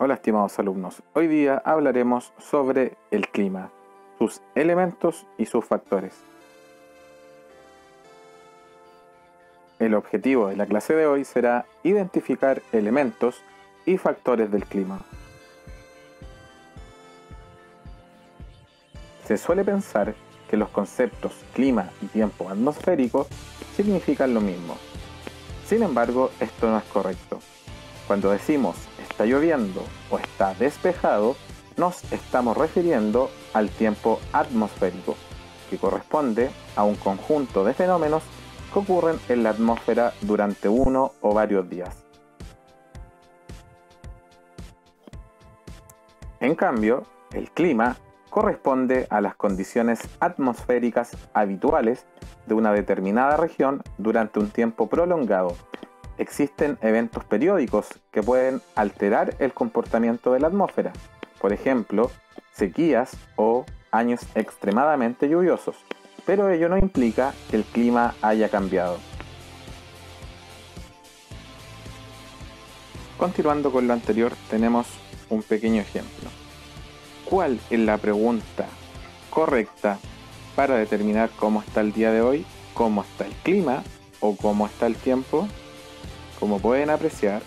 Hola estimados alumnos, hoy día hablaremos sobre el clima, sus elementos y sus factores. El objetivo de la clase de hoy será identificar elementos y factores del clima. Se suele pensar que los conceptos clima y tiempo atmosférico significan lo mismo. Sin embargo, esto no es correcto. Cuando decimos está lloviendo o está despejado, nos estamos refiriendo al tiempo atmosférico, que corresponde a un conjunto de fenómenos que ocurren en la atmósfera durante uno o varios días. En cambio, el clima corresponde a las condiciones atmosféricas habituales de una determinada región durante un tiempo prolongado. Existen eventos periódicos que pueden alterar el comportamiento de la atmósfera, por ejemplo, sequías o años extremadamente lluviosos, pero ello no implica que el clima haya cambiado. Continuando con lo anterior, tenemos un pequeño ejemplo. ¿Cuál es la pregunta correcta para determinar cómo está el día de hoy, cómo está el clima o cómo está el tiempo? Como pueden apreciar,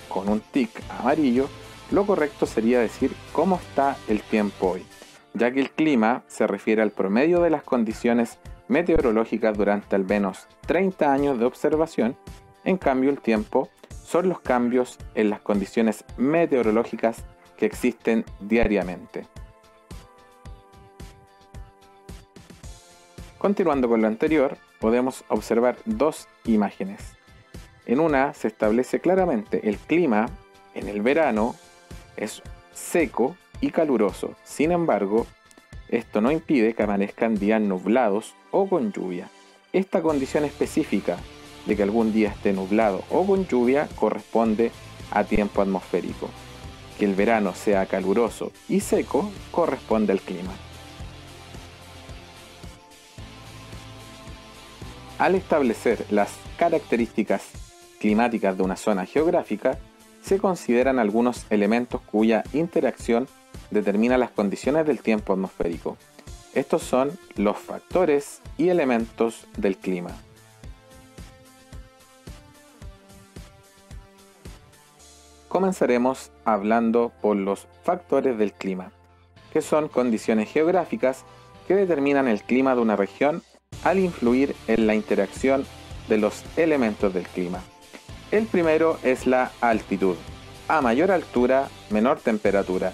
con un tic amarillo, lo correcto sería decir cómo está el tiempo hoy, ya que el clima se refiere al promedio de las condiciones meteorológicas durante al menos 30 años de observación. En cambio, el tiempo son los cambios en las condiciones meteorológicas que existen diariamente. Continuando con lo anterior, podemos observar dos imágenes. En una se establece claramente el clima en el verano es seco y caluroso. Sin embargo, esto no impide que amanezcan días nublados o con lluvia. Esta condición específica de que algún día esté nublado o con lluvia corresponde a tiempo atmosférico. Que el verano sea caluroso y seco corresponde al clima. Al establecer las características climáticas de una zona geográfica, se consideran algunos elementos cuya interacción determina las condiciones del tiempo atmosférico. Estos son los factores y elementos del clima. Comenzaremos hablando por los factores del clima, que son condiciones geográficas que determinan el clima de una región al influir en la interacción de los elementos del clima. El primero es la altitud. A mayor altura, menor temperatura.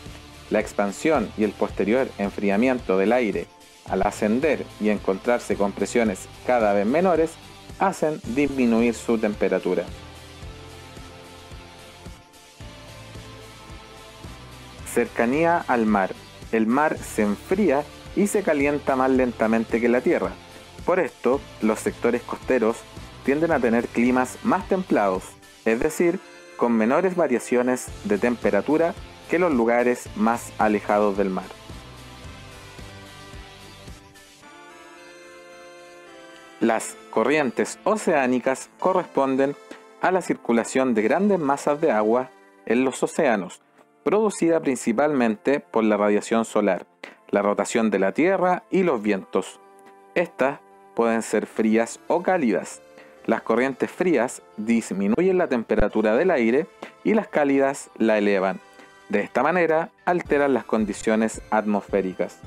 La expansión y el posterior enfriamiento del aire al ascender y encontrarse con presiones cada vez menores hacen disminuir su temperatura. Cercanía al mar. El mar se enfría y se calienta más lentamente que la tierra. Por esto, los sectores costeros tienden a tener climas más templados, es decir, con menores variaciones de temperatura que los lugares más alejados del mar. Las corrientes oceánicas corresponden a la circulación de grandes masas de agua en los océanos, producida principalmente por la radiación solar, la rotación de la Tierra y los vientos. Estas pueden ser frías o cálidas. Las corrientes frías disminuyen la temperatura del aire y las cálidas la elevan. De esta manera alteran las condiciones atmosféricas.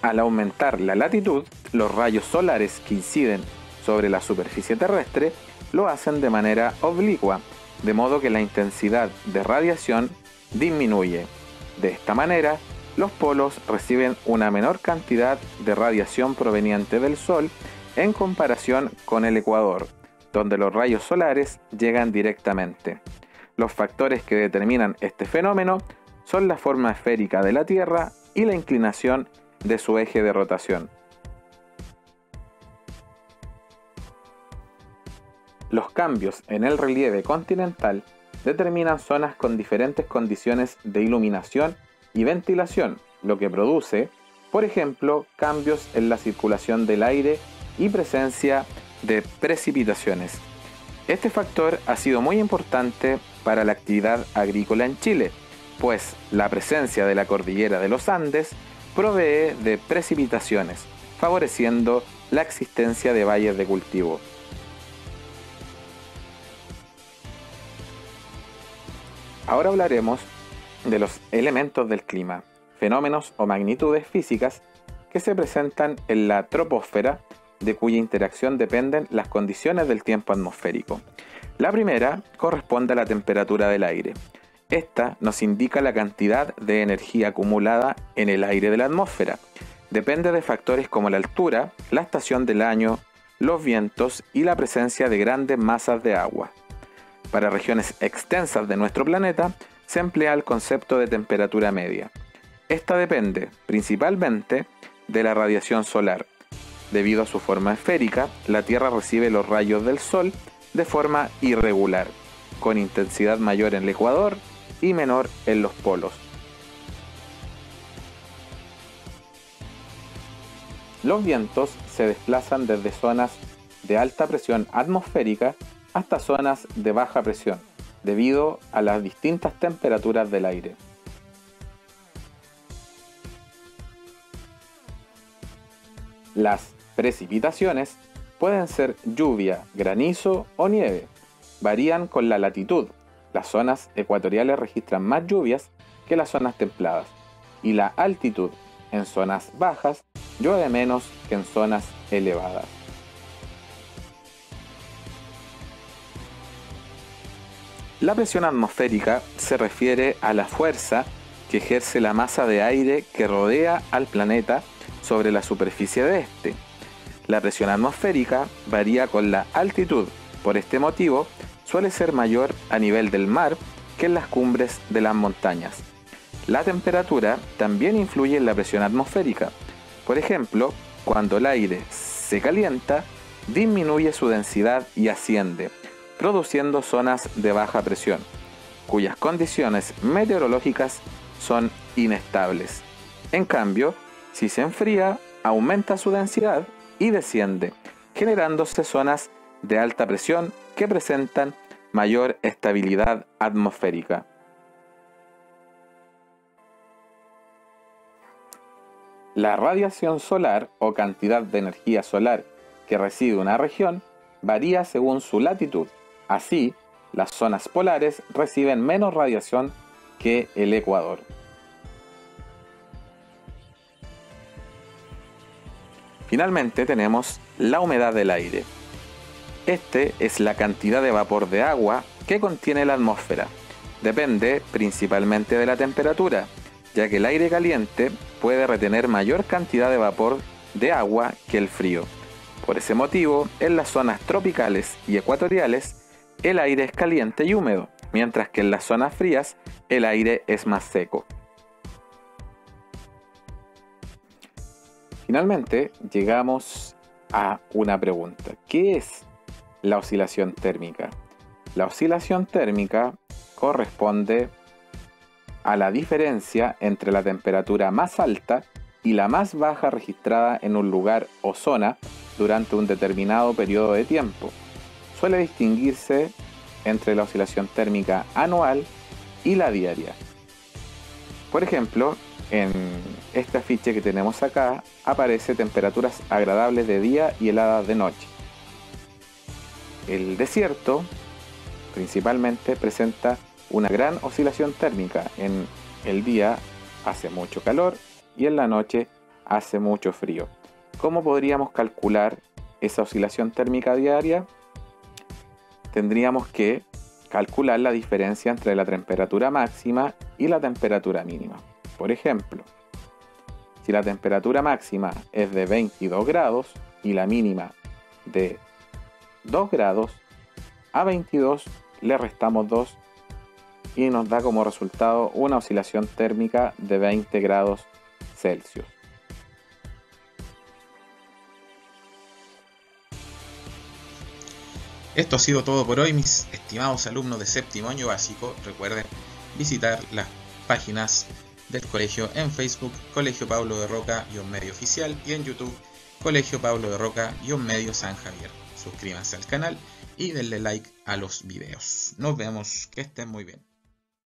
Al aumentar la latitud, los rayos solares que inciden sobre la superficie terrestre lo hacen de manera oblicua, de modo que la intensidad de radiación disminuye. De esta manera, los polos reciben una menor cantidad de radiación proveniente del Sol en comparación con el ecuador, donde los rayos solares llegan directamente. Los factores que determinan este fenómeno son la forma esférica de la Tierra y la inclinación de su eje de rotación. Los cambios en el relieve continental determinan zonas con diferentes condiciones de iluminación y ventilación, lo que produce, por ejemplo, cambios en la circulación del aire y presencia de precipitaciones. Este factor ha sido muy importante para la actividad agrícola en Chile, pues la presencia de la cordillera de los Andes provee de precipitaciones, favoreciendo la existencia de valles de cultivo. Ahora hablaremos de los elementos del clima, fenómenos o magnitudes físicas que se presentan en la troposfera, de cuya interacción dependen las condiciones del tiempo atmosférico. La primera corresponde a la temperatura del aire. Esta nos indica la cantidad de energía acumulada en el aire de la atmósfera. Depende de factores como la altura, la estación del año, los vientos y la presencia de grandes masas de agua. Para regiones extensas de nuestro planeta se emplea el concepto de temperatura media. Esta depende principalmente de la radiación solar. Debido a su forma esférica, la Tierra recibe los rayos del Sol de forma irregular, con intensidad mayor en el ecuador y menor en los polos. Los vientos se desplazan desde zonas de alta presión atmosférica hasta zonas de baja presión, debido a las distintas temperaturas del aire. Las precipitaciones pueden ser lluvia, granizo o nieve. Varían con la latitud. Las zonas ecuatoriales registran más lluvias que las zonas templadas, y la altitud. En zonas bajas llueve menos que en zonas elevadas. La presión atmosférica se refiere a la fuerza que ejerce la masa de aire que rodea al planeta sobre la superficie de este. La presión atmosférica varía con la altitud. Por este motivo, suele ser mayor a nivel del mar que en las cumbres de las montañas. La temperatura también influye en la presión atmosférica. Por ejemplo, cuando el aire se calienta, disminuye su densidad y asciende, produciendo zonas de baja presión, cuyas condiciones meteorológicas son inestables. En cambio, si se enfría, aumenta su densidad y desciende, generándose zonas de alta presión que presentan mayor estabilidad atmosférica. La radiación solar o cantidad de energía solar que recibe una región varía según su latitud. Así, las zonas polares reciben menos radiación que el ecuador. Finalmente tenemos la humedad del aire. Este es la cantidad de vapor de agua que contiene la atmósfera. Depende principalmente de la temperatura, ya que el aire caliente puede retener mayor cantidad de vapor de agua que el frío. Por ese motivo, en las zonas tropicales y ecuatoriales, el aire es caliente y húmedo, mientras que en las zonas frías, el aire es más seco. Finalmente, llegamos a una pregunta. ¿Qué es la oscilación térmica? La oscilación térmica corresponde a la diferencia entre la temperatura más alta y la más baja registrada en un lugar o zona durante un determinado periodo de tiempo. Suele distinguirse entre la oscilación térmica anual y la diaria. Por ejemplo, en este afiche que tenemos acá aparece temperaturas agradables de día y heladas de noche. El desierto principalmente presenta una gran oscilación térmica. En el día hace mucho calor y en la noche hace mucho frío. ¿Cómo podríamos calcular esa oscilación térmica diaria? Tendríamos que calcular la diferencia entre la temperatura máxima y la temperatura mínima. Por ejemplo, si la temperatura máxima es de 22 grados y la mínima de 2 grados, a 22 le restamos 2 y nos da como resultado una oscilación térmica de 20 grados Celsius. Esto ha sido todo por hoy, mis estimados alumnos de séptimo año básico. Recuerden visitar las páginas del colegio en Facebook, Colegio Pablo de Roca-Medio Oficial, y en YouTube, Colegio Pablo de Roca-Medio San Javier. Suscríbanse al canal y denle like a los videos. Nos vemos, que estén muy bien.